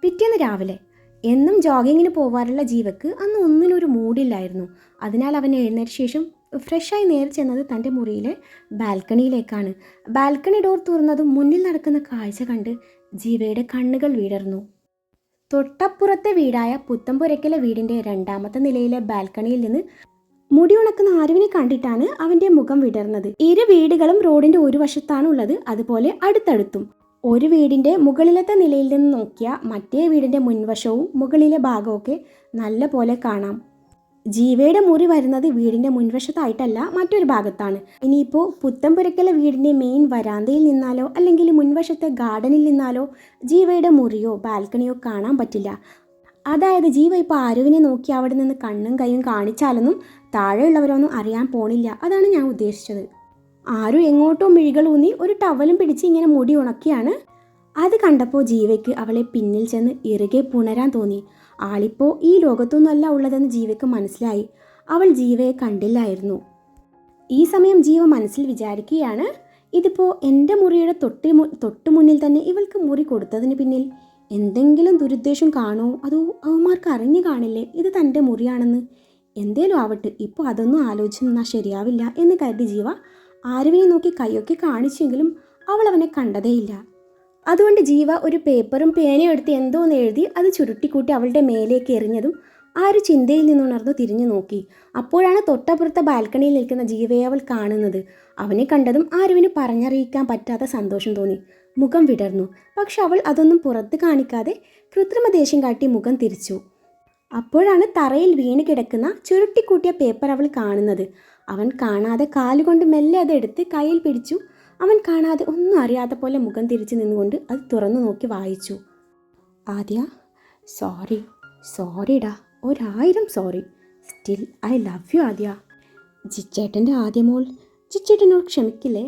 പിറ്റേന്ന് രാവിലെ എന്നും ജോഗിങ്ങിന് പോവാറുള്ള ജീവക്ക് അന്ന് ഒന്നിനൊരു മൂഡില്ലായിരുന്നു. അതിനാൽ അവൻ എഴുന്നേറ്റ ശേഷം ഫ്രഷായി നേരെ ചെന്നത് തൻ്റെ മുറിയിലെ ബാൽക്കണിയിലേക്കാണ്. ബാൽക്കണി ഡോർ തുറന്നതും മുന്നിൽ നടക്കുന്ന കാഴ്ച കണ്ട് ജീവയുടെ കണ്ണുകൾ വിടർന്നു. തൊട്ടപ്പുറത്തെ വീടായ പുത്തമ്പുരയ്ക്കലെ വീടിൻ്റെ രണ്ടാമത്തെ നിലയിലെ ബാൽക്കണിയിൽ നിന്ന് മുടി ഉണക്കുന്ന ആരുവിനെ കണ്ടിട്ടാണ് അവൻ്റെ മുഖം വിടർന്നത്. ഇരു വീടുകളും റോഡിൻ്റെ ഒരു വശത്താണ് ഉള്ളത്, അതുപോലെ അടുത്തടുത്തും. ഒരു വീടിൻ്റെ മുകളിലത്തെ നിലയിൽ നിന്ന് നോക്കിയാൽ മറ്റേ വീടിൻ്റെ മുൻവശവും മുകളിലെ ഭാഗമൊക്കെ നല്ല പോലെ കാണാം. ജീവയുടെ മുറി വരുന്നത് വീടിൻ്റെ മുൻവശത്തായിട്ടല്ല, മറ്റൊരു ഭാഗത്താണ്. ഇനിയിപ്പോൾ പുത്തമ്പുരയ്ക്കലെ വീടിൻ്റെ മെയിൻ വരാന്തയിൽ നിന്നാലോ അല്ലെങ്കിൽ മുൻവശത്തെ ഗാർഡനിൽ നിന്നാലോ ജീവയുടെ മുറിയോ ബാൽക്കണിയോ കാണാൻ പറ്റില്ല. അതായത് ജീവ ഇപ്പോൾ ആരുവിനെ നോക്കി അവിടെ നിന്ന് കണ്ണും കൈയും കാണിച്ചാലൊന്നും താഴെയുള്ളവരൊന്നും അറിയാൻ പോണില്ല. അതാണ് ഞാൻ ഉദ്ദേശിച്ചത്. ആരും എങ്ങോട്ടോ മിഴികൾ ഊന്നി ഒരു ടവലും പിടിച്ച് ഇങ്ങനെ മുടി ഉണക്കിയാണ്. അത് കണ്ടപ്പോൾ ജീവയ്ക്ക് അവളെ പിന്നിൽ ചെന്ന് ഇറുകെ പുണരാൻ തോന്നി. ആളിപ്പോൾ ഈ ലോകത്തൊന്നുമല്ല ഉള്ളതെന്ന് ജീവയ്ക്ക് മനസ്സിലായി. അവൾ ജീവയെ കണ്ടില്ലായിരുന്നു. ഈ സമയം ജീവ മനസ്സിൽ വിചാരിക്കുകയാണ്, ഇതിപ്പോൾ എൻ്റെ മുറിയുടെ തൊട്ട് മുന്നിൽ തന്നെ ഇവൾക്ക് മുറി കൊടുത്തതിന് പിന്നിൽ എന്തെങ്കിലും ദുരുദ്ദേശം കാണുമോ, അതോ അവന്മാർക്ക് അറിഞ്ഞു കാണില്ലേ ഇത് തൻ്റെ മുറിയാണെന്ന്? എന്തേലും ആവട്ടെ, ഇപ്പോൾ അതൊന്നും ആലോചിച്ച് നിന്നാൽ ശരിയാവില്ല എന്ന് കരുതി ജീവ ആരുവിനെ നോക്കി കൈയൊക്കെ കാണിച്ചെങ്കിലും അവൾ അവനെ കണ്ടതേയില്ല. അതുകൊണ്ട് ജീവ ഒരു പേപ്പറും പേനയും എടുത്ത് എന്തോന്ന് എഴുതി അത് ചുരുട്ടിക്കൂട്ടി അവളുടെ മേലേക്ക് എറിഞ്ഞതും ആര് ചിന്തയിൽ നിന്നുണർന്നു തിരിഞ്ഞു നോക്കി. അപ്പോഴാണ് തൊട്ടപ്പുറത്തെ ബാൽക്കണിയിൽ നിൽക്കുന്ന ജീവയെ അവൾ കാണുന്നത്. അവനെ കണ്ടതും ആരുവിന് പറഞ്ഞറിയിക്കാൻ പറ്റാത്ത സന്തോഷം തോന്നി. മുഖം വിടർന്നു. പക്ഷെ അവൾ അതൊന്നും പുറത്ത് കാണിക്കാതെ കൃത്രിമ ദേഷ്യം കാട്ടി മുഖം തിരിച്ചു. അപ്പോഴാണ് തറയിൽ വീണ് കിടക്കുന്ന ചുരുട്ടിക്കൂട്ടിയ പേപ്പർ അവൾ കാണുന്നത്. അവൻ കാണാതെ കാലുകൊണ്ട് മെല്ലെ അതെടുത്ത് കയ്യിൽ പിടിച്ചു. അവൻ കാണാതെ ഒന്നും അറിയാത്ത പോലെ മുഖം തിരിച്ചു നിന്നുകൊണ്ട് അത് തുറന്നു നോക്കി വായിച്ചു. ആദ്യ, സോറിടാ, 1000 sorry. Still I love U ആദ്യ. ജിച്ചേട്ടൻ്റെ ആദ്യമോൾ ജിച്ചേട്ടനോട് ക്ഷമിക്കില്ലേ?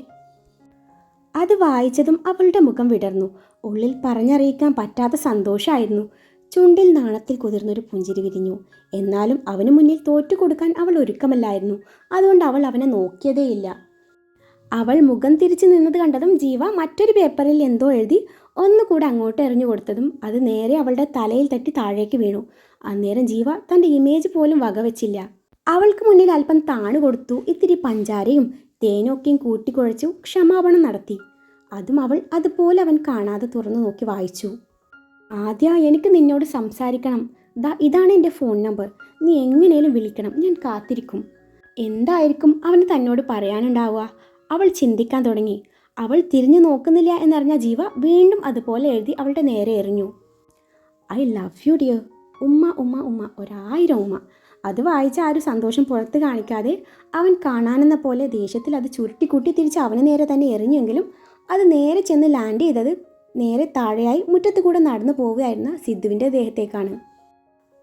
അത് വായിച്ചതും അവളുടെ മുഖം വിടർന്നു. ഉള്ളിൽ പറഞ്ഞറിയിക്കാൻ പറ്റാത്ത സന്തോഷമായിരുന്നു. ചുണ്ടിൽ നാണത്തിൽ കുതിർന്നൊരു പുഞ്ചിരി വിരിഞ്ഞു. എന്നാലും അവന് മുന്നിൽ തോറ്റുകൊടുക്കാൻ അവൾ ഒരുക്കമല്ലായിരുന്നു. അതുകൊണ്ട് അവൾ അവനെ നോക്കിയതേയില്ല. അവൾ മുഖം തിരിച്ചു നിന്നത് കണ്ടതും ജീവ മറ്റൊരു പേപ്പറിൽ എന്തോ എഴുതി ഒന്നുകൂടെ അങ്ങോട്ട് എറിഞ്ഞു കൊടുത്തതും അത് നേരെ അവളുടെ തലയിൽ തട്ടി താഴേക്ക് വീണു. അന്നേരം ജീവ തൻ്റെ ഇമേജ് പോലും വകവെച്ചില്ല. അവൾക്ക് മുന്നിൽ അല്പം താണു കൊടുത്തു. ഇത്തിരി പഞ്ചാരയും തേനൊക്കെയും കൂട്ടിക്കുഴച്ചു ക്ഷമാപണം നടത്തി. അതും അവൾ അതുപോലെ അവൻ കാണാതെ തുറന്നു നോക്കി വായിച്ചു. ആദ്യ, എനിക്ക് നിന്നോട് സംസാരിക്കണം. ഇതാണ് എൻ്റെ ഫോൺ നമ്പർ. നീ എങ്ങനെയും വിളിക്കണം, ഞാൻ കാത്തിരിക്കും. എന്തായിരിക്കും അവന് തന്നോട് പറയാനുണ്ടാവുക? അവൾ ചിന്തിക്കാൻ തുടങ്ങി. അവൾ തിരിഞ്ഞു നോക്കുന്നില്ല എന്നറിഞ്ഞ ജീവ വീണ്ടും അതുപോലെ എഴുതി അവളുടെ നേരെ എറിഞ്ഞു. I love you dear. ഉമ്മ ഉമ്മ ഉമ്മ, 1000 ഉമ്മ. അത് വായിച്ച ആ ഒരു സന്തോഷം പുറത്ത് കാണിക്കാതെ അവൻ കാണാനെന്ന പോലെ ദേഷ്യത്തിൽ അത് ചുരുട്ടിക്കൂട്ടി തിരിച്ച് അവന് നേരെ തന്നെ എറിഞ്ഞെങ്കിലും അത് നേരെ ചെന്ന് ലാൻഡ് ചെയ്തത് നേരെ താഴെയായി മുറ്റത്ത് കൂടെ നടന്നു പോവുകയായിരുന്ന സിദ്ധുവിൻ്റെ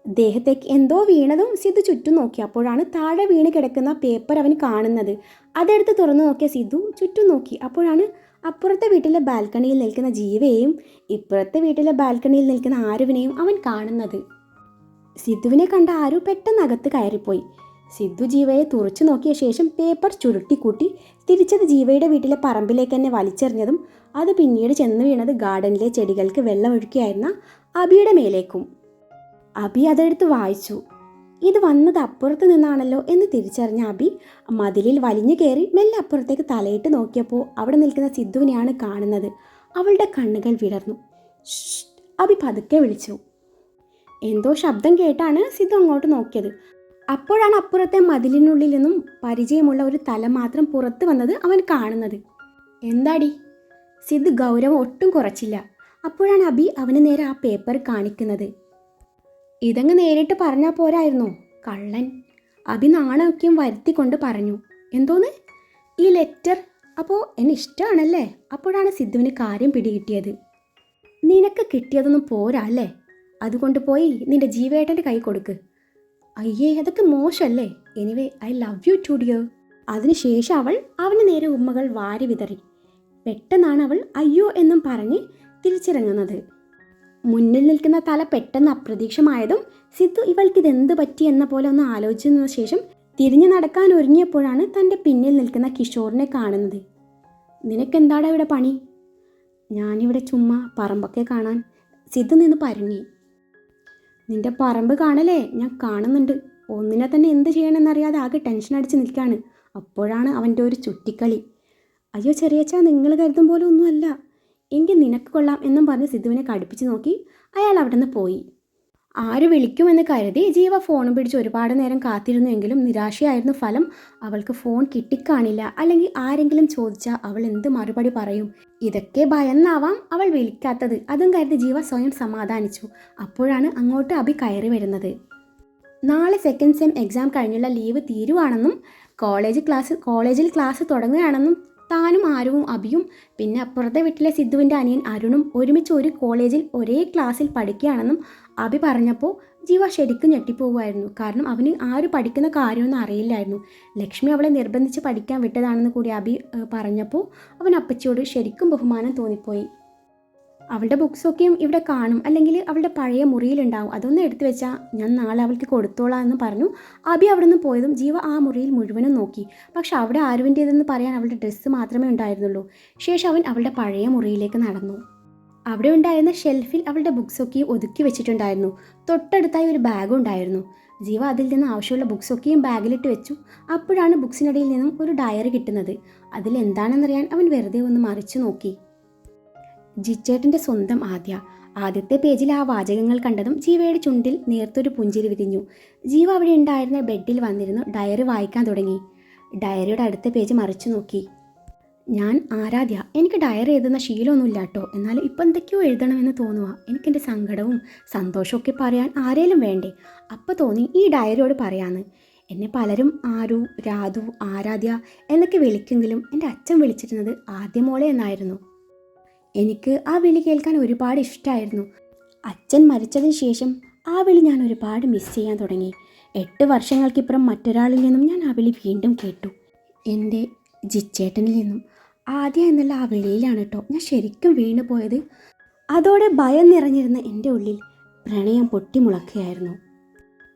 ദേഹത്തേക്ക് എന്തോ വീണതും സിദ്ധു ചുറ്റും നോക്കി. അപ്പോഴാണ് താഴെ വീണ് കിടക്കുന്ന പേപ്പർ അവൻ കാണുന്നത്. അതെടുത്ത് തുറന്നു നോക്കിയ സിദ്ധു ചുറ്റും നോക്കി. അപ്പോഴാണ് അപ്പുറത്തെ വീട്ടിലെ ബാൽക്കണിയിൽ നിൽക്കുന്ന ജീവയെയും ഇപ്പുറത്തെ വീട്ടിലെ ബാൽക്കണിയിൽ നിൽക്കുന്ന ആരുവിനെയും അവൻ കാണുന്നത്. സിദ്ധുവിനെ കണ്ട ആരു പെട്ടെന്ന് അകത്ത് കയറിപ്പോയി. സിദ്ധു ജീവയെ തുറച്ചു നോക്കിയ ശേഷം പേപ്പർ ചുരുട്ടിക്കൂട്ടി തിരിച്ചത് ജീവയുടെ വീട്ടിലെ പറമ്പിലേക്ക് തന്നെ വലിച്ചെറിഞ്ഞതും അത് പിന്നീട് ചെന്ന് വീണത് ഗാർഡനിലെ ചെടികൾക്ക് വെള്ളമൊഴുക്കിയായിരുന്ന അബിയുടെ മേലേക്കും. അബി അതെടുത്ത് വായിച്ചു. ഇത് വന്നത് അപ്പുറത്ത് നിന്നാണല്ലോ എന്ന് തിരിച്ചറിഞ്ഞ അബി മതിലിൽ വലിഞ്ഞു കയറി മെല്ലെ അപ്പുറത്തേക്ക് തലയിട്ട് നോക്കിയപ്പോൾ അവിടെ നിൽക്കുന്ന സിദ്ധുവിനെയാണ് കാണുന്നത്. അവളുടെ കണ്ണുകൾ വിടർന്നു. അബി പതുക്കെ വിളിച്ചു. എന്തോ ശബ്ദം കേട്ടാണ് സിദ്ധു അങ്ങോട്ട് നോക്കിയത്. അപ്പോഴാണ് അപ്പുറത്തെ മതിലിനുള്ളിൽ നിന്നും പരിചയമുള്ള ഒരു തല മാത്രം പുറത്ത് വന്നത് അവൻ കാണുന്നത്. എന്താടി? സിദ്ധു ഗൗരവം ഒട്ടും കുറച്ചില്ല. അപ്പോഴാണ് അബി അവന് നേരെ ആ പേപ്പർ കാണിക്കുന്നത്. ഇതങ്ങ് നേരിട്ട് പറഞ്ഞാൽ പോരായിരുന്നോ, കള്ളൻ? അബി നാണൊക്കെയും വരുത്തിക്കൊണ്ട് പറഞ്ഞു. എന്തോന്ന്? ഈ ലെറ്റർ? അപ്പോൾ എന്നെ ഇഷ്ടമാണല്ലേ? അപ്പോഴാണ് സിദ്ധുവിന് കാര്യം പിടികിട്ടിയത്. നിനക്ക് കിട്ടിയതൊന്നും പോരാ അല്ലേ? അതുകൊണ്ട് പോയി നിന്റെ ജീവേട്ടൻ്റെ കൈ കൊടുക്ക്. അയ്യേ, അതൊക്കെ മോശമല്ലേ? Anyway I love you too dear. അതിനുശേഷം അവൾ അവന് നേരെ ഉമ്മകൾ വാരി വിതറി. പെട്ടെന്നാണ് അവൾ അയ്യോ എന്നും പറഞ്ഞ് തിരിച്ചിറങ്ങുന്നത്. മുന്നിൽ നിൽക്കുന്ന തല പെട്ടെന്ന് അപ്രതീക്ഷമായതും സിദ്ധു ഇവൾക്കിതെന്ത് പറ്റി എന്ന പോലെ ഒന്ന് ആലോചിച്ചതിനു ശേഷം തിരിഞ്ഞു നടക്കാൻ ഒരുങ്ങിയപ്പോഴാണ് തൻ്റെ പിന്നിൽ നിൽക്കുന്ന കിഷോറിനെ കാണുന്നത്. നിനക്കെന്താടാ ഇവിടെ പണി? ഞാനിവിടെ ചുമ്മാ പറമ്പൊക്കെ കാണാൻ. സിദ്ധു നിന്ന് പരുങ്ങി. നിന്റെ പറമ്പ് കാണലേ ഞാൻ കാണുന്നുണ്ട്. ഒന്നിനെ തന്നെ എന്ത് ചെയ്യണമെന്നറിയാതെ ആകെ ടെൻഷൻ അടിച്ച് നിൽക്കുകയാണ്. അപ്പോഴാണ് അവൻ്റെ ഒരു ചുറ്റിക്കളി. അയ്യോ ചെറിയച്ചാ, നിങ്ങൾ കരുതും പോലെ ഒന്നുമല്ല. എങ്കിൽ നിനക്ക് കൊള്ളാം എന്നും പറഞ്ഞ് സിദ്ധുവിനെ കടുപ്പിച്ച് നോക്കി അയാൾ അവിടെ നിന്ന് പോയി. ആര് വിളിക്കുമെന്ന് കരുതി ജീവ ഫോണും പിടിച്ച് ഒരുപാട് നേരം കാത്തിരുന്നുവെങ്കിലും നിരാശയായിരുന്നു ഫലം. അവൾക്ക് ഫോൺ കിട്ടിക്കാണില്ല. അല്ലെങ്കിൽ ആരെങ്കിലും ചോദിച്ചാൽ അവൾ എന്ത് മറുപടി പറയും? ഇതൊക്കെ ഭയന്നാവാം അവൾ വിളിക്കാത്തത്. അതും കരുതി ജീവ സ്വയം സമാധാനിച്ചു. അപ്പോഴാണ് അങ്ങോട്ട് അഭി കയറി വരുന്നത്. നാളെ സെക്കൻഡ് സെം എക്സാം കഴിഞ്ഞുള്ള ലീവ് തീരുവാണെന്നും കോളേജിൽ ക്ലാസ് തുടങ്ങുകയാണെന്നും താനും ആരുവും അഭിയും പിന്നെ അപ്പുറത്തെ വീട്ടിലെ സിദ്ധുവിൻ്റെ അനിയൻ അരുണും ഒരുമിച്ച് ഒരു കോളേജിൽ ഒരേ ക്ലാസ്സിൽ പഠിക്കുകയാണെന്നും അഭി പറഞ്ഞപ്പോൾ ജീവ ശരിക്കും ഞെട്ടിപ്പോവുമായിരുന്നു. കാരണം അവന് ആര് പഠിക്കുന്ന കാര്യമൊന്നും അറിയില്ലായിരുന്നു. ലക്ഷ്മി അവളെ നിർബന്ധിച്ച് പഠിക്കാൻ വിട്ടതാണെന്ന് കൂടി അഭി പറഞ്ഞപ്പോൾ അവൻ അപ്പച്ചിയോട് ശരിക്കും ബഹുമാനം തോന്നിപ്പോയി. അവളുടെ ബുക്സൊക്കെയും ഇവിടെ കാണും, അല്ലെങ്കിൽ അവളുടെ പഴയ മുറിയിലുണ്ടാവും. അതൊന്നും എടുത്തു വെച്ചാൽ ഞാൻ നാളെ അവൾക്ക് കൊടുത്തോളാം എന്ന് പറഞ്ഞു അഭി അവിടെ നിന്ന് പോയതും ജീവ ആ മുറിയിൽ മുഴുവനും നോക്കി. പക്ഷെ അവിടെ ആരുവിൻ്റേതെന്ന് പറയാൻ അവളുടെ ഡ്രസ്സ് മാത്രമേ ഉണ്ടായിരുന്നുള്ളൂ. ശേഷം അവൻ അവളുടെ പഴയ മുറിയിലേക്ക് നടന്നു. അവിടെ ഉണ്ടായിരുന്ന ഷെൽഫിൽ അവളുടെ ബുക്സൊക്കെയും ഒതുക്കി വെച്ചിട്ടുണ്ടായിരുന്നു. തൊട്ടടുത്തായി ഒരു ബാഗും ഉണ്ടായിരുന്നു. ജീവ അതിൽ നിന്ന് ആവശ്യമുള്ള ബുക്സൊക്കെയും ബാഗിലിട്ട് വെച്ചു. അപ്പോഴാണ് ബുക്സിനിടയിൽ നിന്നും ഒരു ഡയറി കിട്ടുന്നത്. അതിലെന്താണെന്നറിയാൻ അവൻ വെറുതെ ഒന്ന് മറിച്ചു നോക്കി. ജിച്ചേട്ടൻ്റെ സ്വന്തം ആദ്യത്തെ പേജിൽ ആ വാചകങ്ങൾ കണ്ടതും ജീവയുടെ ചുണ്ടിൽ നേർത്തൊരു പുഞ്ചിരി വിരിഞ്ഞു. ജീവ അവിടെ ഉണ്ടായിരുന്ന ബെഡിൽ വന്നിരുന്നു ഡയറി വായിക്കാൻ തുടങ്ങി. ഡയറിയുടെ അടുത്ത പേജ് മറിച്ചു നോക്കി. ഞാൻ ആരാധ്യ. എനിക്ക് ഡയറി എഴുതുന്ന ശീലമൊന്നുമില്ല കേട്ടോ. എന്നാലും ഇപ്പം എന്തൊക്കെയോ എഴുതണമെന്ന് തോന്നുക. എനിക്കെൻ്റെ സങ്കടവും സന്തോഷമൊക്കെ പറയാൻ ആരേലും വേണ്ടേ? അപ്പോൾ തോന്നി ഈ ഡയറിയോട് പറയാമെന്ന്. എന്നെ പലരും ആരു, രാധു, ആരാധ്യ എന്നൊക്കെ വിളിക്കെങ്കിലും എൻ്റെ അച്ഛൻ വിളിച്ചിരുന്നത് ആദ്യമോളെ എന്നായിരുന്നു. എനിക്ക് ആ വിളി കേൾക്കാൻ ഒരുപാട് ഇഷ്ടമായിരുന്നു. അച്ഛൻ മരിച്ചതിന് ശേഷം ആ വിളി ഞാൻ ഒരുപാട് മിസ് ചെയ്യാൻ തുടങ്ങി. 8 വർഷങ്ങൾക്കിപ്പുറം മറ്റൊരാളിൽ നിന്നും ഞാൻ ആ വിളി വീണ്ടും കേട്ടു. എൻ്റെ ജിച്ചേട്ടനിൽ നിന്നും. ആദ്യം എന്നുള്ള ആ വിളിയിലാണ് കേട്ടോ ഞാൻ ശരിക്കും വീണു പോയത്. അതോടെ ഭയം നിറഞ്ഞിരുന്ന എൻ്റെ ഉള്ളിൽ പ്രണയം പൊട്ടിമുളക്കുകയായിരുന്നു.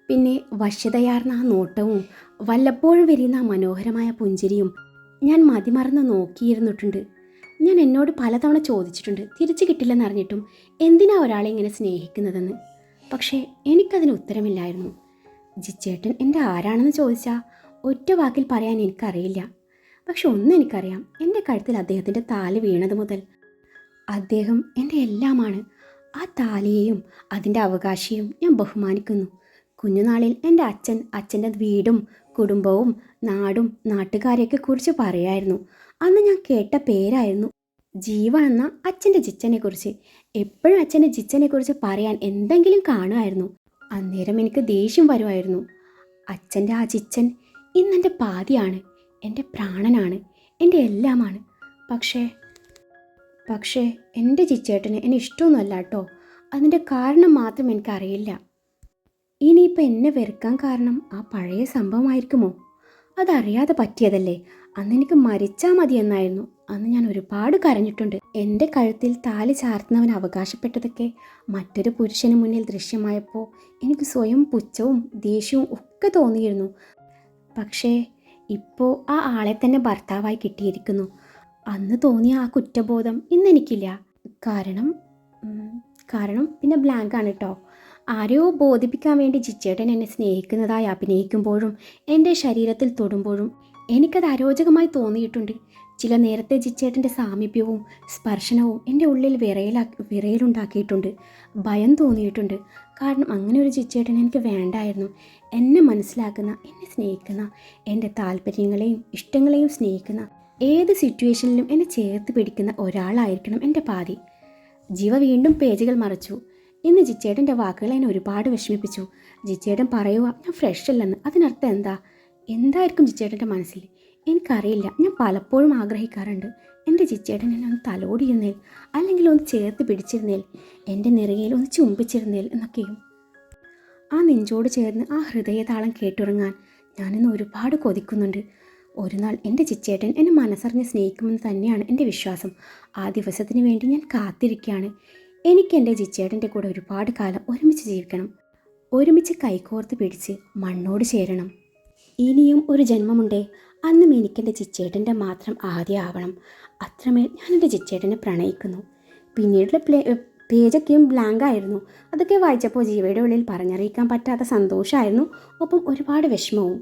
പിന്നെ വശ്യതയാർന്ന ആ നോട്ടവും വല്ലപ്പോഴും വരുന്ന ആ മനോഹരമായ പുഞ്ചിരിയും ഞാൻ മതിമറന്ന് നോക്കിയിരുന്നിട്ടുണ്ട്. ഞാൻ എന്നോട് പലതവണ ചോദിച്ചിട്ടുണ്ട് തിരിച്ചു കിട്ടില്ലെന്നറിഞ്ഞിട്ടും എന്തിനാ ഒരാളെ ഇങ്ങനെ സ്നേഹിക്കുന്നതെന്ന്. പക്ഷേ എനിക്കതിന് ഉത്തരമില്ലായിരുന്നു. ജിച്ചേട്ടൻ എൻ്റെ ആരാണെന്ന് ചോദിച്ചാൽ ഒറ്റ വാക്കിൽ പറയാൻ എനിക്കറിയില്ല. പക്ഷെ ഒന്നും എനിക്കറിയാം, എൻ്റെ കഴുത്തിൽ അദ്ദേഹത്തിൻ്റെ താലി വീണത് മുതൽ അദ്ദേഹം എൻ്റെ എല്ലാമാണ്. ആ താലിയെയും അതിൻ്റെ അവകാശിയും ഞാൻ ബഹുമാനിക്കുന്നു. കുഞ്ഞുനാളിൽ എൻ്റെ അച്ഛൻ്റെ വീടും കുടുംബവും നാടും നാട്ടുകാരെയൊക്കെ കുറിച്ച് പറയായിരുന്നു. അന്ന് ഞാൻ കേട്ട പേരായിരുന്നു ജീവ എന്ന അച്ഛൻ്റെ ജിച്ചനെക്കുറിച്ച്. എപ്പോഴും അച്ഛൻ്റെ ജിച്ചനെക്കുറിച്ച് പറയാൻ എന്തെങ്കിലും കാണുമായിരുന്നു. അന്നേരം എനിക്ക് ദേഷ്യം വരുമായിരുന്നു. അച്ഛൻ്റെ ആ ജിച്ചൻ ഇന്നെൻ്റെ പാതിയാണ്, എൻ്റെ പ്രാണനാണ്, എൻ്റെ എല്ലാമാണ്. പക്ഷേ എൻ്റെ ജിച്ചേട്ടന് എന്നെ ഇഷ്ടമൊന്നുമല്ല കേട്ടോ. അതിൻ്റെ കാരണം മാത്രം എനിക്കറിയില്ല. ഇനിയിപ്പോൾ എന്നെ വെറുക്കാൻ കാരണം ആ പഴയ സംഭവമായിരിക്കുമോ? അതറിയാതെ പറ്റിയതല്ലേ. അന്ന് എനിക്ക് മരിച്ചാൽ മതി എന്നായിരുന്നു. അന്ന് ഞാൻ ഒരുപാട് കരഞ്ഞിട്ടുണ്ട്. എൻ്റെ കഴുത്തിൽ താലി ചാർത്തുന്നവൻ അവകാശപ്പെട്ടതൊക്കെ മറ്റൊരു പുരുഷന് മുന്നിൽ ദൃശ്യമായപ്പോൾ എനിക്ക് സ്വയം പുച്ഛവും ദേഷ്യവും ഒക്കെ തോന്നിയിരുന്നു. പക്ഷേ ഇപ്പോൾ ആ ആളെ തന്നെ ഭർത്താവായി കിട്ടിയിരിക്കുന്നു. അന്ന് തോന്നിയ ആ കുറ്റബോധം ഇന്നെനിക്കില്ല. കാരണം പിന്നെ ബ്ലാങ്കാണ് കേട്ടോ. ആരെയോ ബോധിപ്പിക്കാൻ വേണ്ടി ജിച്ചേട്ടൻ എന്നെ സ്നേഹിക്കുന്നതായി അഭിനയിക്കുമ്പോഴും എൻ്റെ ശരീരത്തിൽ തൊടുമ്പോഴും എനിക്കത് അരോചകമായി തോന്നിയിട്ടുണ്ട്. ചില നേരത്തെ ജിച്ചേട്ടൻ്റെ സാമീപ്യവും സ്പർശനവും എൻ്റെ ഉള്ളിൽ വിറയലുണ്ടാക്കിയിട്ടുണ്ട്. ഭയം തോന്നിയിട്ടുണ്ട്. കാരണം അങ്ങനെ ഒരു ജിച്ചേട്ടൻ എനിക്ക് വേണ്ടായിരുന്നു. എന്നെ മനസ്സിലാക്കുന്ന, എന്നെ സ്നേഹിക്കുന്ന, എൻ്റെ താല്പര്യങ്ങളെയും ഇഷ്ടങ്ങളെയും സ്നേഹിക്കുന്ന, ഏത് സിറ്റുവേഷനിലും എന്നെ ചേർത്ത് പിടിക്കുന്ന ഒരാളായിരിക്കണം എൻ്റെ പാതി. ജീവ വീണ്ടും പേജുകൾ മറച്ചു. ഇന്ന് ജിച്ചേട്ടൻ്റെ വാക്കുകൾ എന്നെ ഒരുപാട് വിഷമിപ്പിച്ചു. ജിച്ചേട്ടൻ പറയുക ഞാൻ ഫ്രഷ് അല്ലെന്ന്. അതിനർത്ഥം എന്തായിരിക്കും ജിച്ചേട്ടൻ്റെ മനസ്സിൽ? എനിക്കറിയില്ല. ഞാൻ പലപ്പോഴും ആഗ്രഹിക്കാറുണ്ട് എൻ്റെ ജിച്ചേട്ടൻ എന്നെ ഒന്ന് തലോടിയിരുന്നേൽ, അല്ലെങ്കിൽ ഒന്ന് ചേർത്ത് പിടിച്ചിരുന്നേൽ, എൻ്റെ നിറയിൽ ഒന്ന് ചുംബിച്ചിരുന്നേൽ എന്നൊക്കെയും. ആ നെഞ്ചോട് ചേർന്ന് ആ ഹൃദയതാളം കേട്ടുറങ്ങാൻ ഞാനിന്ന് ഒരുപാട് കൊതിക്കുന്നുണ്ട്. ഒരു നാൾ എൻ്റെ ജിച്ചേട്ടൻ എന്നെ മനസ്സറിഞ്ഞ് സ്നേഹിക്കുമെന്ന് തന്നെയാണ് എൻ്റെ വിശ്വാസം. ആ ദിവസത്തിന് വേണ്ടി ഞാൻ കാത്തിരിക്കുകയാണ്. എനിക്ക് എൻ്റെ ജിച്ചേട്ടൻ്റെ കൂടെ ഒരുപാട് കാലം ഒരുമിച്ച് ജീവിക്കണം. ഒരുമിച്ച് കൈകോർത്ത് പിടിച്ച് മണ്ണോട് ചേരണം. ഇനിയും ഒരു ജന്മമുണ്ടേ. അന്നും എനിക്കെൻ്റെ ജിച്ചേട്ടൻ്റെ മാത്രം ആദ്യം ആവണം. അത്രമേൽ ഞാൻ എൻ്റെ ജിച്ചേട്ടനെ പ്രണയിക്കുന്നു. പിന്നീടുള്ള പേജൊക്കെയും ബ്ലാങ്ക് ആയിരുന്നു. അതൊക്കെ വായിച്ചപ്പോൾ ജീവയുടെ ഉള്ളിൽ പറഞ്ഞറിയിക്കാൻ പറ്റാത്ത സന്തോഷമായിരുന്നു, ഒപ്പം ഒരുപാട് വിഷമവും.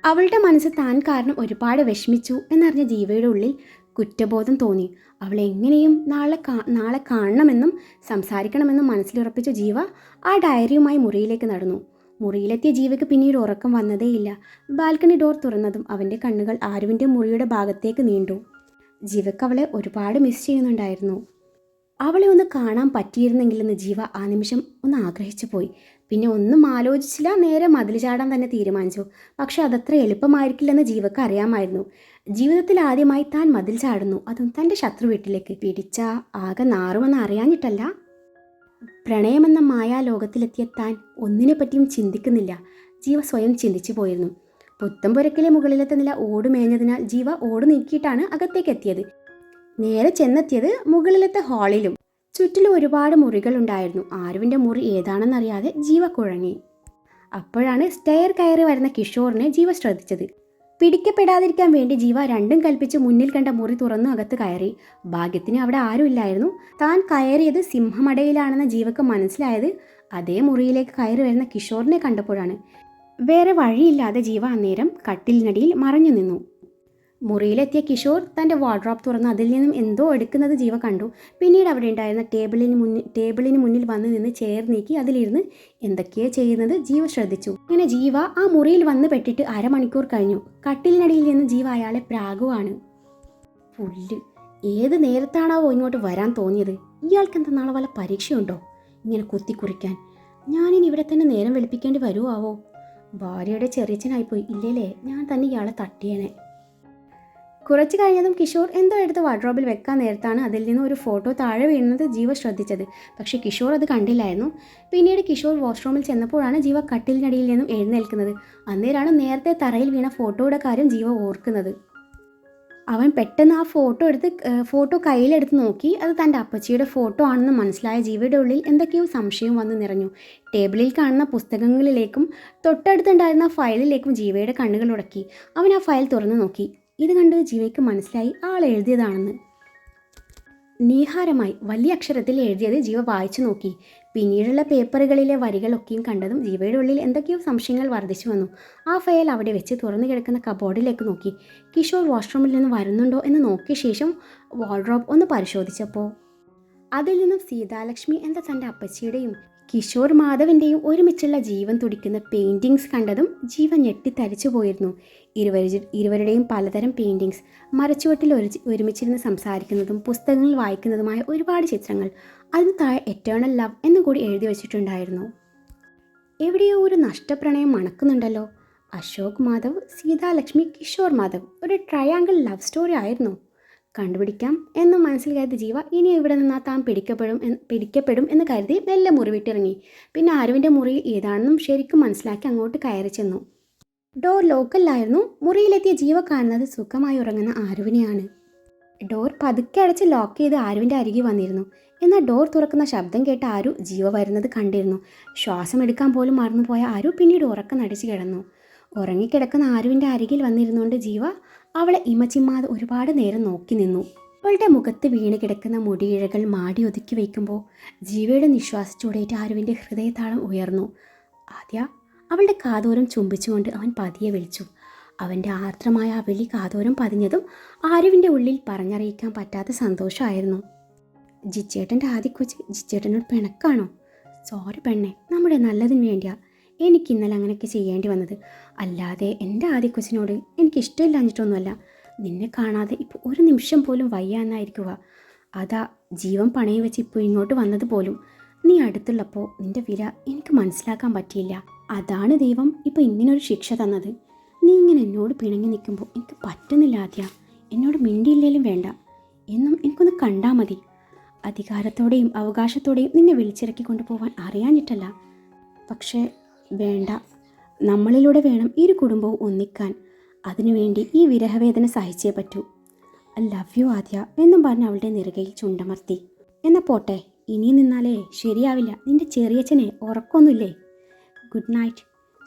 അവളുടെ മനസ്സ് താൻ കാരണം ഒരുപാട് വിഷമിച്ചു എന്നറിഞ്ഞ ജീവയുടെ ഉള്ളിൽ കുറ്റബോധം തോന്നി. അവളെ എങ്ങനെയും നാളെ കാണണമെന്നും സംസാരിക്കണമെന്നും മനസ്സിലുറപ്പിച്ച ജീവ ആ ഡയറിയുമായി മുറിയിലേക്ക് നടന്നു. മുറിയിലെത്തിയ ജീവയ്ക്ക് പിന്നീട് ഉറക്കം വന്നതേയില്ല. ബാൽക്കണി ഡോർ തുറന്നതും അവൻ്റെ കണ്ണുകൾ ആരുവിൻ്റെ മുറിയുടെ ഭാഗത്തേക്ക് നീണ്ടു. ജീവയ്ക്ക് അവളെ ഒരുപാട് മിസ് ചെയ്യുന്നുണ്ടായിരുന്നു. അവളെ ഒന്ന് കാണാൻ പറ്റിയിരുന്നെങ്കിലെന്ന് ജീവ ആ നിമിഷം ഒന്ന് ആഗ്രഹിച്ചു പോയി. പിന്നെ ഒന്നും ആലോചിച്ചില്ല, നേരെ മതിൽ ചാടാൻ തന്നെ തീരുമാനിച്ചു. പക്ഷെ അതത്ര എളുപ്പമായിരിക്കില്ലെന്ന് ജീവക്ക് അറിയാമായിരുന്നു. ജീവിതത്തിൽ ആദ്യമായി താൻ മതിൽ ചാടുന്നു, അതും തൻ്റെ ശത്രു വീട്ടിലേക്ക്. പിടിച്ച ആകെ നാറുമെന്ന് അറിയാഞ്ഞിട്ടല്ല, പ്രണയമെന്ന മായാലോകത്തിലെത്തിയ താൻ ഒന്നിനെപ്പറ്റിയും ചിന്തിക്കുന്നില്ല. ജീവ സ്വയം ചിന്തിച്ചു പോയിരുന്നു. പുത്തമ്പുരക്കിലെ മുകളിലത്തെ നില ഓട് മേഞ്ഞതിനാൽ ജീവ ഓട് നീക്കിയിട്ടാണ് അകത്തേക്ക് എത്തിയത്. നേരെ ചെന്നെത്തിയത് മുകളിലത്തെ ഹാളിലും. ചുറ്റിലും ഒരുപാട് മുറികളുണ്ടായിരുന്നു. ആരുവിൻ്റെ മുറി ഏതാണെന്നറിയാതെ ജീവ കുഴങ്ങി. അപ്പോഴാണ് സ്റ്റെയർ കയറി വരുന്ന കിഷോറിനെ ജീവ ശ്രദ്ധിച്ചത്. പിടിക്കപ്പെടാതിരിക്കാൻ വേണ്ടി ജീവ രണ്ടും കൽപ്പിച്ച് മുന്നിൽ കണ്ട മുറി തുറന്നു അകത്ത് കയറി. ഭാഗ്യത്തിന് അവിടെ ആരുമില്ലായിരുന്നു. താൻ കയറിയത് സിംഹമടയിലാണെന്ന ജീവക്ക് മനസ്സിലായത് അതേ മുറിയിലേക്ക് കയറി വരുന്ന കിഷോറിനെ കണ്ടപ്പോഴാണ്. വേറെ വഴിയില്ലാതെ ജീവ അന്നേരം കട്ടിലിനടിയിൽ മറഞ്ഞു നിന്നു. മുറിയിലെത്തിയ കിഷോർ തൻ്റെ വാർഡ്രോബ് തുറന്ന് അതിൽ നിന്നും എന്തോ എടുക്കുന്നത് ജീവ കണ്ടു. പിന്നീട് അവിടെ ഉണ്ടായിരുന്ന ടേബിളിന് മുന്നിൽ വന്ന് നിന്ന് ചെയർ നീക്കി അതിലിരുന്ന് എന്തൊക്കെയോ ചെയ്യുന്നത് ജീവ ശ്രദ്ധിച്ചു. അങ്ങനെ ജീവ ആ മുറിയിൽ വന്ന് പെട്ടിട്ട് അരമണിക്കൂർ കഴിഞ്ഞു. കട്ടിലിനടിയിൽ നിന്ന് ജീവ അയാളെ പ്രാകുവാണ്. പുല്ല്, ഏത് നേരത്താണാവോ ഇങ്ങോട്ട് വരാൻ തോന്നിയത്? ഇയാൾക്ക് എന്താ നാളെ വല്ല പരീക്ഷയുണ്ടോ ഇങ്ങനെ കുത്തിക്കുറിക്കാൻ? ഞാനിനി ഇവിടെ തന്നെ നേരം വെളുപ്പിക്കേണ്ടി വരുവാവോ? ഭാര്യയുടെ ചെറിയച്ഛനായിപ്പോയി. ഇല്ലേലേ ഞാൻ തന്നെ ഇയാളെ തട്ടിയേനെ. കുറച്ച് കഴിഞ്ഞതും കിഷോർ എന്തോ എടുത്ത് വാർഡ്രോബിൽ വെക്കാൻ നേരത്താണ് അതിൽ നിന്ന് ഒരു ഫോട്ടോ താഴെ വീഴുന്നത് ജീവ ശ്രദ്ധിച്ചത്. പക്ഷേ കിഷോർ അത് കണ്ടില്ലായിരുന്നു. പിന്നീട് കിഷോർ വാഷ്റൂമിൽ ചെന്നപ്പോഴാണ് ജീവ കട്ടിലിനടിയിൽ നിന്നും എഴുന്നേൽക്കുന്നത്. അന്നേരമാണ് നേരത്തെ തറയിൽ വീണ ഫോട്ടോയുടെ കാര്യം ജീവ ഓർക്കുന്നത്. അവൻ പെട്ടെന്ന് ആ ഫോട്ടോ കയ്യിലെടുത്ത് നോക്കി. അത് തൻ്റെ അപ്പച്ചിയുടെ ഫോട്ടോ ആണെന്ന് മനസ്സിലായ ജീവയുടെ ഉള്ളിൽ എന്തൊക്കെയോ സംശയം വന്ന് നിറഞ്ഞു. ടേബിളിൽ കാണുന്ന പുസ്തകങ്ങളിലേക്കും തൊട്ടടുത്തുണ്ടായിരുന്ന ഫയലിലേക്കും ജീവയുടെ കണ്ണുകൾ ഉടക്കി. അവൻ ആ ഫയൽ തുറന്നു നോക്കി. ഇത് കണ്ട് ജീവയ്ക്ക് മനസ്സിലായി ആൾ എഴുതിയതാണെന്ന്. നീഹാരമായി വലിയ അക്ഷരത്തിൽ എഴുതിയത് ജീവ വായിച്ചു നോക്കി. പിന്നീടുള്ള പേപ്പറുകളിലെ വരികളൊക്കെയും കണ്ടതും ജീവയുടെ ഉള്ളിൽ എന്തൊക്കെയോ സംശയങ്ങൾ വർദ്ധിച്ചു വന്നു. ആ ഫയൽ അവിടെ വെച്ച് തുറന്നു കിടക്കുന്ന കബോർഡിലേക്ക് നോക്കി. കിഷോർ വാഷ്റൂമിൽ നിന്ന് വരുന്നുണ്ടോ എന്ന് നോക്കിയ ശേഷം വാർഡ്രോബ് ഒന്ന് പരിശോധിച്ചപ്പോൾ അതിൽ നിന്നും സീതാലക്ഷ്മി എന്ന തൻ്റെ അപ്പച്ചിയുടെയും കിഷോർ മാധവിൻ്റെയും ഒരുമിച്ചുള്ള ജീവൻ തുടിക്കുന്ന പെയിൻറ്റിങ്സ് കണ്ടതും ജീവൻ ഞെട്ടിത്തരിച്ചു പോയിരുന്നു. ഇരുവരുടെയും പലതരം പെയിൻറ്റിങ്സ്, മരച്ചുവട്ടിൽ ഒരുമിച്ചിരുന്ന് സംസാരിക്കുന്നതും പുസ്തകങ്ങൾ വായിക്കുന്നതുമായ ഒരുപാട് ചിത്രങ്ങൾ. അതിന് താഴെ എറ്റേണൽ ലവ് എന്നും കൂടി എഴുതി വച്ചിട്ടുണ്ടായിരുന്നു. എവിടെയോ ഒരു നഷ്ടപ്രണയം മണക്കുന്നുണ്ടല്ലോ. അശോക് മാധവ്, സീതാലക്ഷ്മി, കിഷോർ മാധവ്, ഒരു ട്രയാങ്കിൾ ലവ് സ്റ്റോറി ആയിരുന്നു. കണ്ടുപിടിക്കാം എന്ന് മനസ്സിൽ കരുതി ജീവ ഇനി ഇവിടെ നിന്നാൽ താൻ പിടിക്കപ്പെടും എന്ന് കരുതി മെല്ലെ മുറി വിട്ടിറങ്ങി. പിന്നെ ആരുവിൻ്റെ മുറി ഏതാണെന്നും ശരിക്കും മനസ്സിലാക്കി അങ്ങോട്ട് കയറി ചെന്നു. ഡോർ ലോക്കലിലായിരുന്നു. മുറിയിലെത്തിയ ജീവ കാണുന്നത് സുഖമായി ഉറങ്ങുന്ന ആരുവിനെയാണ്. ഡോർ പതുക്കെ അടച്ച് ലോക്ക് ചെയ്ത് ആരുവിൻ്റെ അരികിൽ വന്നിരുന്നു. എന്നാൽ ഡോർ തുറക്കുന്ന ശബ്ദം കേട്ട് ആരു ജീവ വരുന്നത് കണ്ടിരുന്നു. ശ്വാസം എടുക്കാൻ പോലും മറന്നുപോയ ആരു പിന്നീട് ഉറക്കം നടിച്ച് കിടന്നു. ഉറങ്ങിക്കിടക്കുന്ന ആരുവിൻ്റെ അരികിൽ വന്നിരുന്നുകൊണ്ട് ജീവ അവളെ ഇമച്ചിമ്മാതെ ഒരുപാട് നേരം നോക്കി നിന്നു. അവളുടെ മുഖത്ത് വീണ് കിടക്കുന്ന മുടിയിഴകൾ മാടി ഒതുക്കി വയ്ക്കുമ്പോൾ ജീവയുടെ നിശ്വാസച്ചൂടേറ്റ് ആരുവിൻ്റെ ഹൃദയതാളം ഉയർന്നു. ആദ്യ അവളുടെ കാതോരം ചുംബിച്ചുകൊണ്ട് അവൻ പതിയെ വിളിച്ചു. അവൻ്റെ ആർദ്രമായ ആ വിളി കാതോരം പതിഞ്ഞതും ആരുവിൻ്റെ ഉള്ളിൽ പറഞ്ഞറിയിക്കാൻ പറ്റാത്ത സന്തോഷമായിരുന്നു. ജിച്ചേട്ടൻ്റെ ആദ്യക്കൊച്ച് ജിച്ചേട്ടനോട് പിണക്കാണോ? സോറി പെണ്ണെ, നമ്മുടെ നല്ലതിന് വേണ്ടിയാ എനിക്ക് ഇന്നലെ അങ്ങനെയൊക്കെ ചെയ്യേണ്ടി വന്നത്. അല്ലാതെ എൻ്റെ ആദ്യക്കൊച്ചിനോട് എനിക്കിഷ്ടമില്ലാഞ്ഞിട്ടൊന്നുമല്ല. നിന്നെ കാണാതെ ഇപ്പോൾ ഒരു നിമിഷം പോലും വയ്യ എന്നായിരിക്കുക. അതാ ജീവൻ പണയം വെച്ച് ഇപ്പോൾ ഇങ്ങോട്ട് വന്നത് പോലും. നീ അടുത്തുള്ളപ്പോൾ നിൻ്റെ വില എനിക്ക് മനസ്സിലാക്കാൻ പറ്റിയില്ല. അതാണ് ദൈവം ഇപ്പോൾ ഇങ്ങനൊരു ശിക്ഷ തന്നത്. നീ ഇങ്ങനെ എന്നോട് പിണങ്ങി നിൽക്കുമ്പോൾ എനിക്ക് പറ്റുന്നില്ല ആദ്യ. എന്നോട് മിണ്ടിയില്ലേലും വേണ്ട, എന്നും എനിക്കൊന്ന് കണ്ടാൽ മതി. അധികാരത്തോടെയും അവകാശത്തോടെയും നിന്നെ വിളിച്ചിറക്കി കൊണ്ടുപോകാൻ അറിയാഞ്ഞിട്ടല്ല. പക്ഷേ വേണ്ട, നമ്മളിലൂടെ വേണം ഇരു കുടുംബവും ഒന്നിക്കാൻ. അതിനുവേണ്ടി ഈ വിരഹവേദന സഹിച്ചേ പറ്റൂ. ഐ ലവ് യു ആദ്യ എന്നും പറഞ്ഞ് അവളുടെ നെറുകയിൽ ചുണ്ടമർത്തി. എന്നാൽ പോട്ടെ, ഇനിയും നിന്നാലേ ശരിയാവില്ല. നിൻ്റെ ചെറിയച്ഛനെ ഉറക്കമൊന്നുമില്ലേ? ഗുഡ് നൈറ്റ്,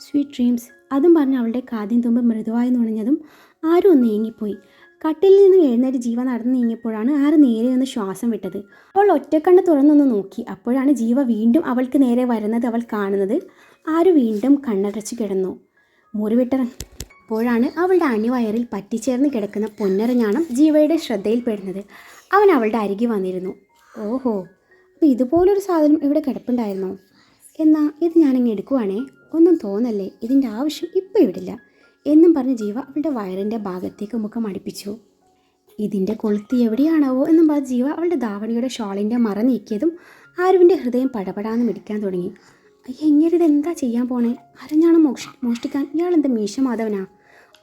സ്വീറ്റ് ഡ്രീംസ് അതും പറഞ്ഞ് അവളുടെ കാതിൻ തുമ്പ് മൃദുവായി നുണഞ്ഞതും ആരും ഒന്ന് ഏങ്ങിപ്പോയി. കട്ടിലിൽ നിന്നും എഴുന്നേറ്റ് ജീവ നടന്നു നീങ്ങിയപ്പോഴാണ് ആര് നേരെ ഒന്ന് ശ്വാസം വിട്ടത്. അവൾ ഒറ്റക്കണ്ണ് തുറന്നൊന്ന് നോക്കി. അപ്പോഴാണ് ജീവ വീണ്ടും അവൾക്ക് നേരെ വരുന്നത് അവൾ കാണുന്നത്. ആര് വീണ്ടും കണ്ണടച്ച് കിടന്നു. മുറിവിട്ടപ്പോഴാണ് അവളുടെ അണിവയറിൽ പറ്റിച്ചേർന്ന് കിടക്കുന്ന പൊന്നരഞ്ഞാണം ജീവയുടെ ശ്രദ്ധയിൽപ്പെടുന്നത്. അവൻ അവളുടെ അരികെ വന്നിരുന്നു. ഓഹോ, അപ്പോൾ ഇതുപോലൊരു സാധനം ഇവിടെ കിടപ്പുണ്ടായിരുന്നോ? എന്നാൽ ഇത് ഞാനങ്ങ് എടുക്കുവാണേ, ഒന്നും തോന്നല്ലേ, ഇതിൻ്റെ ആവശ്യം ഇപ്പോൾ ഇവിടില്ല എന്നും പറഞ്ഞ് ജീവ അവളുടെ വയറിൻ്റെ ഭാഗത്തേക്ക് മുഖം അടുപ്പിച്ചു. ഇതിൻ്റെ കൊളുത്ത് എവിടെയാണാവോ എന്നും പറഞ്ഞ് ജീവ അവളുടെ ധാവണിയുടെ ഷോളിൻ്റെ മറ നീക്കിയതും ആരുവിൻ്റെ ഹൃദയം പടപടാന്ന് മിടിക്കാൻ തുടങ്ങി. എങ്ങനെ ഇതെന്താ ചെയ്യാൻ പോണേ? അരഞ്ഞാണം മോഷ്ടിക്കാൻ ഇയാളെന്താ മീശ മാധവനാ?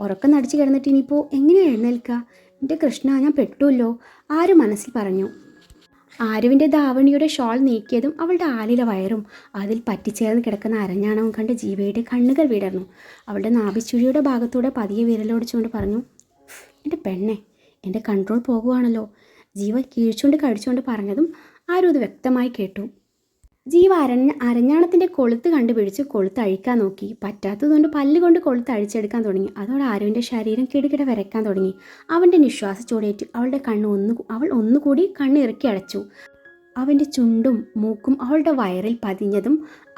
ഉറക്കം നടിച്ച് കിടന്നിട്ട് ഇനിയിപ്പോൾ എങ്ങനെയാണ് എഴുന്നേൽക്കുക? എൻ്റെ കൃഷ്ണ, ഞാൻ പെട്ടുല്ലോ, ആര് മനസ്സിൽ പറഞ്ഞു. ആരുവിൻ്റെ ധാവണിയുടെ ഷോൾ നീക്കിയതും അവളുടെ ആലില വയറും അതിൽ പറ്റിച്ചേർന്ന് കിടക്കുന്ന അരഞ്ഞാണവും കണ്ട് ജീവയുടെ കണ്ണുകൾ വിടർന്നു. അവളുടെ നാഭിച്ചുഴിയുടെ ഭാഗത്തൂടെ പതിയെ വിരലോടിച്ചുകൊണ്ട് പറഞ്ഞു, എൻ്റെ പെണ്ണെ, എൻ്റെ കൺട്രോൾ പോകുവാണല്ലോ. ജീവ കീഴ്ച്ചുകൊണ്ട് കഴിച്ചുകൊണ്ട് പറഞ്ഞതും ആരും അത് വ്യക്തമായി കേട്ടു. ജീവ അരഞ്ഞാണത്തിൻ്റെ കൊളുത്ത് കണ്ടുപിടിച്ച് കൊളുത്ത് അഴിക്കാൻ നോക്കി. പറ്റാത്തതുകൊണ്ട് പല്ലുകൊണ്ട് കൊളുത്ത് അഴിച്ചെടുക്കാൻ തുടങ്ങി. അതോടെ ആരുവിൻ്റെ ശരീരം കിടുകിട വരയ്ക്കാൻ തുടങ്ങി. അവൻ്റെ നിശ്വാസ ചൂടേറ്റ് അവളുടെ അവൾ ഒന്നുകൂടി കണ്ണിറക്കി അടച്ചു. അവൻ്റെ ചുണ്ടും മൂക്കും അവളുടെ വയറിൽ പതിഞ്ഞതും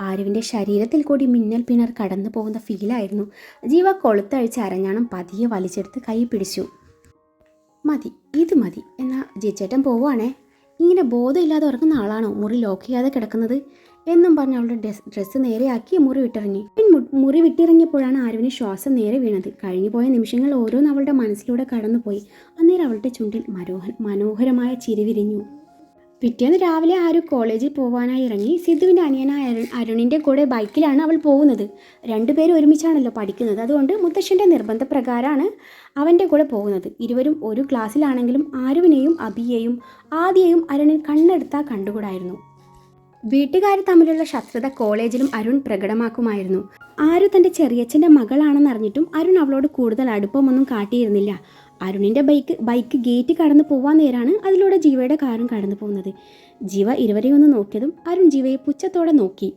ആരുവിൻ്റെ ശരീരത്തിൽ കൂടി മിന്നൽ പിണർ കടന്നു പോകുന്ന ഫീലായിരുന്നു. ജീവ കൊളുത്തഴിച്ച് അരഞ്ഞാണം പതിയെ വലിച്ചെടുത്ത് കൈ പിടിച്ചു. മതി, ഇത് മതി, എന്നാൽ ജിച്ചേട്ടൻ പോവുകയാണേ. ഇങ്ങനെ ബോധമില്ലാതെ ഉറങ്ങുന്ന ആളാണോ മുറി ലോക്ക് ചെയ്യാതെ കിടക്കുന്നത് എന്നും പറഞ്ഞ് അവളുടെ ഡ്രസ്സ് നേരെയാക്കി മുറി വിട്ടിറങ്ങി. മുറി വിട്ടിറങ്ങിയപ്പോഴാണ് ആരുവിന് ശ്വാസം നേരെ വീണത്. കഴിഞ്ഞുപോയ നിമിഷങ്ങൾ ഓരോന്ന് അവളുടെ മനസ്സിലൂടെ കടന്നുപോയി. അന്നേരം അവളുടെ ചുണ്ടിൽ മനോഹരമായ ചിരി വിരിഞ്ഞു. പിറ്റേന്ന് രാവിലെ ആരു കോളേജിൽ പോകാനായി ഇറങ്ങി. സിദ്ധുവിൻ്റെ അനിയനായ അരുണിൻ്റെ കൂടെ ബൈക്കിലാണ് അവൾ പോകുന്നത്. രണ്ടുപേരും ഒരുമിച്ചാണല്ലോ പഠിക്കുന്നത്. അതുകൊണ്ട് മുത്തശ്ശൻ്റെ നിർബന്ധപ്രകാരമാണ് അവൻ്റെ കൂടെ പോകുന്നത്. ഇരുവരും ഒരു ക്ലാസ്സിലാണെങ്കിലും ആരുവിനെയും അബിയെയും ആദിയെയും അരുണിൻ കണ്ണെടുത്താൽ കണ്ടുകൂടായിരുന്നു. വീട്ടുകാർ തമ്മിലുള്ള ശത്രുത കോളേജിലും അരുൺ പ്രകടമാക്കുമായിരുന്നു. ആരു തൻ്റെ ചെറിയച്ഛൻ്റെ മകളാണെന്നറിഞ്ഞിട്ടും അരുൺ അവളോട് കൂടുതൽ അടുപ്പമൊന്നും കാട്ടിയിരുന്നില്ല. അരുണിൻ്റെ ബൈക്ക് ഗേറ്റ് കടന്നു പോവാൻ നേരാണ് അതിലൂടെ ജീവയുടെ കാറും കടന്നു പോകുന്നത്. ജീവ ഇരുവരെയും ഒന്ന് നോക്കിയതും അരുൺ ജീവയെ പുച്ഛത്തോടെ നോക്കി.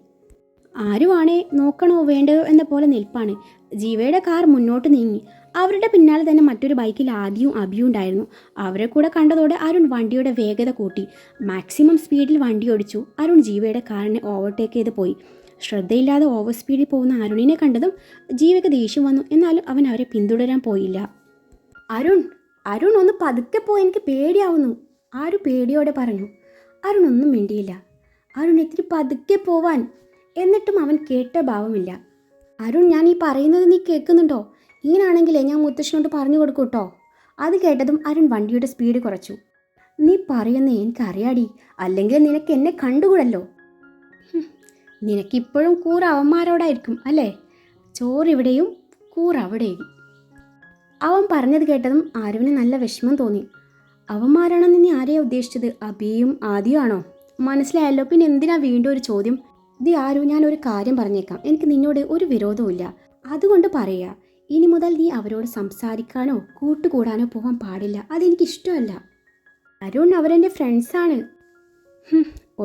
ആരുവാണേ നോക്കണോ വേണ്ടയോ എന്ന പോലെ നിൽപ്പാണ്. ജീവയുടെ കാർ മുന്നോട്ട് നീങ്ങി. അവരുടെ പിന്നാലെ തന്നെ മറ്റൊരു ബൈക്കിൽ ആദിയും അബിയും ഉണ്ടായിരുന്നു. അവരെ കൂടെ കണ്ടതോടെ അരുൺ വണ്ടിയുടെ വേഗത കൂട്ടി. മാക്സിമം സ്പീഡിൽ വണ്ടി ഓടിച്ചു. അരുൺ ജീവയുടെ കാറിനെ ഓവർടേക്ക് ചെയ്ത് പോയി. ശ്രദ്ധയില്ലാതെ ഓവർ സ്പീഡിൽ പോകുന്ന അരുണിനെ കണ്ടതും ജീവയ്ക്ക് ദേഷ്യം വന്നു. എന്നാലും അവൻ അവരെ പിന്തുടരാൻ പോയില്ല. അരുൺ ഒന്ന് പതുക്കെ പോയി, എനിക്ക് പേടിയാവുന്നു, ആരു പേടിയോടെ പറഞ്ഞു. അരുൺ ഒന്നും മിണ്ടിയില്ല. അരുൺ ഇത്തിരി പതുക്കെ പോവാൻ. എന്നിട്ടും അവൻ കേട്ട ഭാവമില്ല. അരുൺ, ഞാൻ ഈ പറയുന്നത് നീ കേൾക്കുന്നുണ്ടോ? ഇങ്ങനാണെങ്കിലേ ഞാൻ മുത്തശ്ശനോട് പറഞ്ഞു കൊടുക്കൂ കേട്ടോ. അത് കേട്ടതും അരുൺ വണ്ടിയുടെ സ്പീഡ് കുറച്ചു. നീ പറയുന്നേ എനിക്കറിയാടി, അല്ലെങ്കിൽ നിനക്ക് എന്നെ കണ്ടുകൂടല്ലോ. നിനക്കിപ്പോഴും കൂറ് അവന്മാരോടായിരിക്കും അല്ലേ? ചോറിവിടെയും കൂറവിടെയും. അവൻ പറഞ്ഞത് കേട്ടതും ആരുവിന് നല്ല വിഷമം തോന്നി. അവന്മാരാണെന്ന് നീ ആരെയാ ഉദ്ദേശിച്ചത്? അബിയും ആദിയും ആണോ? മനസ്സിലായല്ലോ, പിന്നെ എന്തിനാ വീണ്ടും ഒരു ചോദ്യം? ദി ആരു, ഞാനൊരു കാര്യം പറഞ്ഞേക്കാം. എനിക്ക് നിന്നോട് ഒരു വിരോധവുമില്ല. അതുകൊണ്ട് പറയുക, ഇനി മുതൽ നീ അവരോട് സംസാരിക്കാനോ കൂട്ടുകൂടാനോ പോകാൻ പാടില്ല. അതെനിക്കിഷ്ടമല്ല. അരുൺ, അവരെൻ്റെ ഫ്രണ്ട്സാണ്.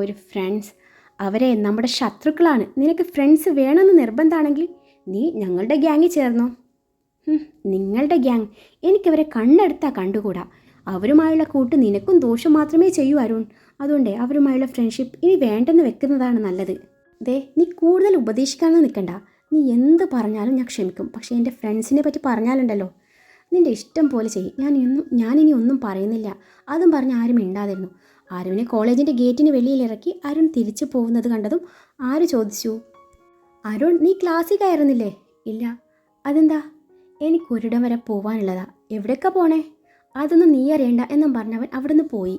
ഒരു ഫ്രണ്ട്സ്? അവരെ നമ്മുടെ ശത്രുക്കളാണ്. നിനക്ക് ഫ്രണ്ട്സ് വേണമെന്ന് നിർബന്ധമാണെങ്കിൽ നീ ഞങ്ങളുടെ ഗ്യാങ്ങിൽ ചേർന്നോ? നിങ്ങളുടെ ഗ്യാങ്? എനിക്കവരെ കണ്ണെടുത്താൽ കണ്ടുകൂടാ. അവരുമായുള്ള കൂട്ട് നിനക്കും ദോഷം മാത്രമേ ചെയ്യൂ അരുൺ. അതുകൊണ്ട് അവരുമായുള്ള ഫ്രണ്ട്ഷിപ്പ് ഇനി വേണ്ടെന്ന് വെക്കുന്നതാണ് നല്ലത്. നീ കൂടുതൽ ഉപദേശിക്കാനൊന്നും നിൽക്കണ്ട. നീ എന്ത് പറഞ്ഞാലും ഞാൻ ക്ഷമിക്കും. പക്ഷേ എൻ്റെ ഫ്രണ്ട്സിനെ പറ്റി പറഞ്ഞാലുണ്ടല്ലോ, നിൻ്റെ ഇഷ്ടം പോലെ ചെയ്യും. ഞാനിനി ഒന്നും പറയുന്നില്ല. അതും പറഞ്ഞ് ആരും മിണ്ടാതിരുന്നു. ആരുവിനെ കോളേജിൻ്റെ ഗേറ്റിന് വെളിയിലിറക്കി അരുൺ തിരിച്ചു പോകുന്നത് കണ്ടതും ആര് ചോദിച്ചു, അരുൺ, നീ ക്ലാസ്സിൽ കയറുന്നില്ലേ? ഇല്ല. അതെന്താ? എനിക്കൊരിടം വരെ പോവാനുള്ളതാ. എവിടേക്കാ പോണേ? അതൊന്നും നീ അറിയണ്ട എന്നും പറഞ്ഞവൻ അവിടുന്ന് പോയി.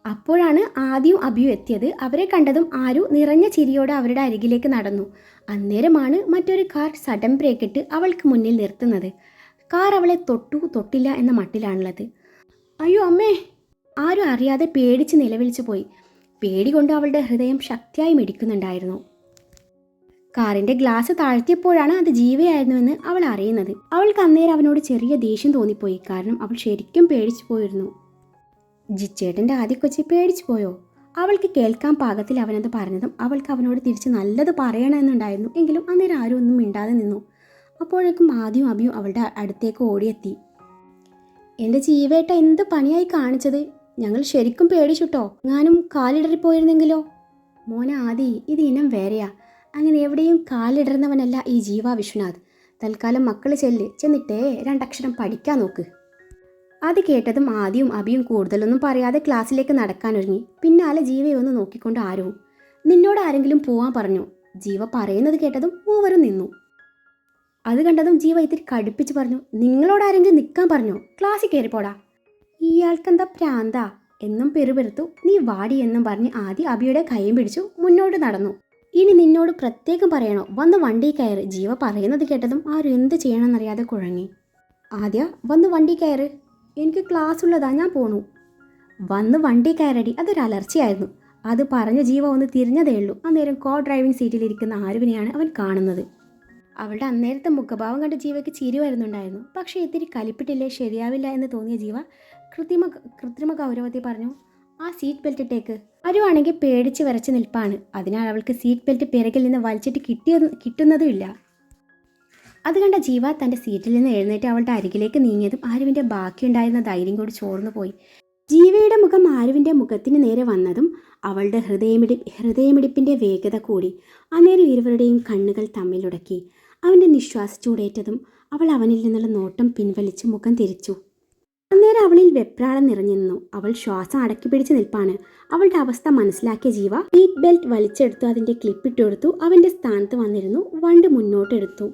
അപ്പോഴാണ് ആദിയും അബിയും എത്തിയത്. അവരെ കണ്ടതും ആരു നിറഞ്ഞ ചിരിയോടെ അവരുടെ അരികിലേക്ക് നടന്നു. അന്നേരമാണ് മറ്റൊരു കാർ സഡൻ ബ്രേക്ക് ഇട്ട് അവൾക്ക് മുന്നിൽ നിർത്തുന്നത്. കാർ അവളെ തൊട്ടില്ല എന്ന മട്ടിലാണുള്ളത്. അയ്യോ അമ്മേ! ആരു അറിയാതെ പേടിച്ച് നിലവിളിച്ചു പോയി. പേടി കൊണ്ട് അവളുടെ ഹൃദയം ശക്തിയായി മിടിക്കുന്നുണ്ടായിരുന്നു. കാറിൻ്റെ ഗ്ലാസ് താഴ്ത്തിയപ്പോഴാണ് അത് ജീവയായിരുന്നുവെന്ന് അവൾ അറിയുന്നത്. അവൾക്ക് അന്നേരം അവനോട് ചെറിയ ദേഷ്യം തോന്നിപ്പോയി. കാരണം അവൾ ശരിക്കും പേടിച്ചു പോയിരുന്നു. ജിച്ചേട്ടൻ്റെ ആദ്യ കൊച്ചി പേടിച്ചു പോയോ? അവൾക്ക് കേൾക്കാൻ പാകത്തിൽ അവനത് പറഞ്ഞതും അവൾക്ക് അവനോട് തിരിച്ച് നല്ലത് പറയണമെന്നുണ്ടായിരുന്നു. എങ്കിലും അന്നേരം ആരും ഒന്നും മിണ്ടാതെ നിന്നു. അപ്പോഴേക്കും ആദിയും അബിയും അവളുടെ അടുത്തേക്ക് ഓടിയെത്തി. എൻ്റെ ജീവേട്ട എന്ത് പണിയായി കാണിച്ചത്? ഞങ്ങൾ ശരിക്കും പേടിച്ചുട്ടോ. ഞാനും കാലിടറിപ്പോയിരുന്നെങ്കിലോ? മോനെ ആദി, ഇത് ഇനം വേറെയാ. അങ്ങനെ എവിടെയും കാലിടറുന്നവനല്ല ഈ ജീവ വിശ്വനാഥ്. തൽക്കാലം മക്കൾ ചെന്നിട്ടേ രണ്ടക്ഷരം പഠിക്കാൻ നോക്ക്. അത് കേട്ടതും ആദിയും അബിയും കൂടുതലൊന്നും പറയാതെ ക്ലാസ്സിലേക്ക് നടക്കാനൊരുങ്ങി. പിന്നാലെ ജീവയെ ഒന്ന് നോക്കിക്കൊണ്ട് ആരവും, നിന്നോട് ആരെങ്കിലും പോവാൻ പറഞ്ഞോ? ജീവ പറയുന്നത് കേട്ടതും മൂവരും നിന്നു. അത് കണ്ടതും ജീവ ഇത്തിരി കടുപ്പിച്ച് പറഞ്ഞു, നിങ്ങളോട് ആരെങ്കിലും നിൽക്കാൻ പറഞ്ഞോ? ക്ലാസ്സിൽ കയറിപ്പോടാ. ഇയാൾക്കെന്താ പ്രാന്താ എന്നും പെറുപെറുത്തു. നീ വാടി എന്നും പറഞ്ഞ് ആദ്യം അബിയുടെ കൈയും പിടിച്ചു മുന്നോട്ട് നടന്നു. ഇനി നിന്നോട് പ്രത്യേകം പറയണോ? വന്ന് വണ്ടി കയറ്. ജീവ പറയുന്നത് കേട്ടതും ആരും എന്ത് ചെയ്യണമെന്നറിയാതെ കുഴങ്ങി. ആദ്യ വന്ന് വണ്ടി കയറ്, എനിക്ക് ക്ലാസ് ഉള്ളതാ, ഞാൻ പോണു. വന്ന് വണ്ടി കയറടി. അതൊരു അലർച്ചയായിരുന്നു. അത് പറഞ്ഞ ജീവ ഒന്ന് തിരിഞ്ഞതേ ഉള്ളൂ. അന്നേരം കോ ഡ്രൈവിംഗ് സീറ്റിലിരിക്കുന്ന ആരുവിനെയാണ് അവൻ കാണുന്നത്. അവളുടെ അന്നേരത്തെ മുഖഭാവം കണ്ട് ജീവയ്ക്ക് ചിരി വരുന്നുണ്ടായിരുന്നു. പക്ഷേ ഇത്തിരി കലിപ്പിട്ടില്ലേ ശരിയാവില്ല എന്ന് തോന്നിയ ജീവ കൃത്രിമ ഗൗരവത്തിൽ പറഞ്ഞു, ആ സീറ്റ് ബെൽറ്റ് ഇട്ടേക്ക്. അരുവാണെങ്കിൽ പേടിച്ച് വരച്ച് നിൽപ്പാണ്. അതിനാൽ അവൾക്ക് സീറ്റ് ബെൽറ്റ് പിറകിൽ നിന്ന് വലിച്ചിട്ട് കിട്ടുന്നതുമില്ല. അത് കണ്ട ജീവ തൻ്റെ സീറ്റിൽ നിന്ന് എഴുന്നേറ്റ് അവളുടെ അരികിലേക്ക് നീങ്ങിയതും ആരുവിൻ്റെ ബാക്കിയുണ്ടായിരുന്ന ധൈര്യം കൂടി ചോർന്നു പോയി. ജീവയുടെ മുഖം ആരുവിൻ്റെ മുഖത്തിന് നേരെ വന്നതും അവളുടെ ഹൃദയമിടിപ്പിൻ്റെ വേഗത കൂടി. അന്നേരം ഇരുവരുടെയും കണ്ണുകൾ തമ്മിലുടക്കി. അവൻ്റെ നിശ്വാസ ചൂടേറ്റതും അവൾ അവനിൽ നിന്നുള്ള നോട്ടം പിൻവലിച്ച് മുഖം തിരിച്ചു. അന്നേരം അവളിൽ വെപ്രാളം നിറഞ്ഞു നിന്നു. അവൾ ശ്വാസം അടക്കി പിടിച്ച് നിൽപ്പാണ്. അവളുടെ അവസ്ഥ മനസ്സിലാക്കിയ ജീവ സീറ്റ് ബെൽറ്റ് വലിച്ചെടുത്തു. അതിൻ്റെ ക്ലിപ്പിട്ടെടുത്തു. അവൻ്റെ സ്ഥാനത്ത് വന്നിരുന്നു. വണ്ടി മുന്നോട്ടെടുത്തു.